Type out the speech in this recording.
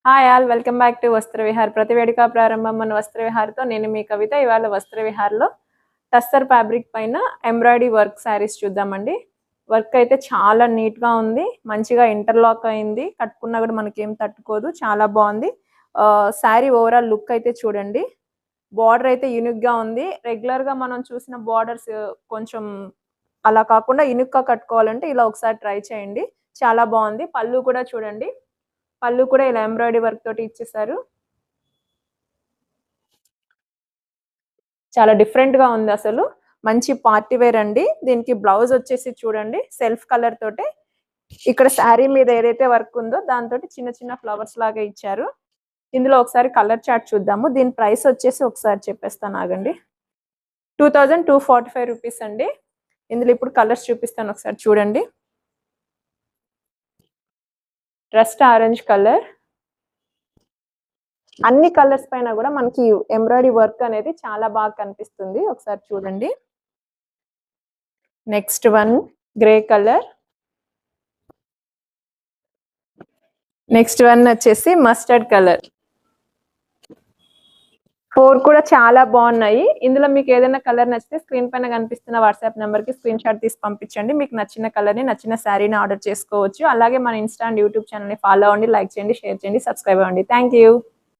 Hi all welcome back to వస్త్ర విహార్. ప్రతి వేడుక ప్రారంభం మన వస్త్ర విహార్తో. నేను మీ కవిత. ఇవాళ వస్త్ర విహార్లో టస్సర్ ఫ్యాబ్రిక్ పైన ఎంబ్రాయిడరీ వర్క్ శారీస్ చూద్దామండి. వర్క్ అయితే చాలా నీట్గా ఉంది, మంచిగా ఇంటర్లాక్ అయింది, కట్టుకున్నా కూడా మనకేం తట్టుకోదు, చాలా బాగుంది. శారీ ఓవరాల్ లుక్ అయితే చూడండి. బార్డర్ అయితే యూనిక్గా ఉంది. రెగ్యులర్గా మనం చూసిన బార్డర్స్ కొంచెం అలా కాకుండా యూనిక్గా కట్టుకోవాలంటే ఇలా ఒకసారి ట్రై చేయండి, చాలా బాగుంది. పళ్ళు కూడా చూడండి, పళ్ళు కూడా ఇలా ఎంబ్రాయిడరీ వర్క్ తోటి ఇచ్చేసారు. చాలా డిఫరెంట్ గా ఉంది, అసలు మంచి పార్టీ వేర్ అండి. దీనికి బ్లౌజ్ వచ్చేసి చూడండి సెల్ఫ్ కలర్ తోటే, ఇక్కడ శారీ మీద ఏదైతే వర్క్ ఉందో దాంతో చిన్న చిన్న ఫ్లవర్స్ లాగా ఇచ్చారు. ఇందులో ఒకసారి కలర్ చార్ట్ చూద్దాము. దీని ప్రైస్ వచ్చేసి ఒకసారి చెప్పేస్తాను ఆగండి. 2245 రూపీస్ అండి. ఇందులో ఇప్పుడు కలర్స్ చూపిస్తాను, ఒకసారి చూడండి. రస్ట్ ఆరెంజ్ కలర్, అన్ని కలర్స్ పైన కూడా మనకి ఎంబ్రాయిడరీ వర్క్ అనేది చాలా బాగా కనిపిస్తుంది, ఒకసారి చూడండి. Next one grey colour, next one వచ్చేసి మస్టర్డ్ కలర్. 4 కూడా చాలా బాగున్నాయి. ఇందులో మీకు ఏదైనా కలర్ నచ్చితే స్క్రీన్ పైన కనిపిస్తున్న వాట్సాప్ నెంబర్ కి స్క్రీన్ షాట్ తీసి పంపించండి. మీకు నచ్చిన కలర్ ని, నచ్చిన శారీని ఆర్డర్ చేసుకోవచ్చు. అలాగే మన ఇన్స్టా అండ్ యూట్యూబ్ ఛానల్ ని ఫాలో అవ్వండి, లైక్ చేయండి, షేర్ చేయండి, సబ్స్క్రైబ్ అవ్వండి. Thank you.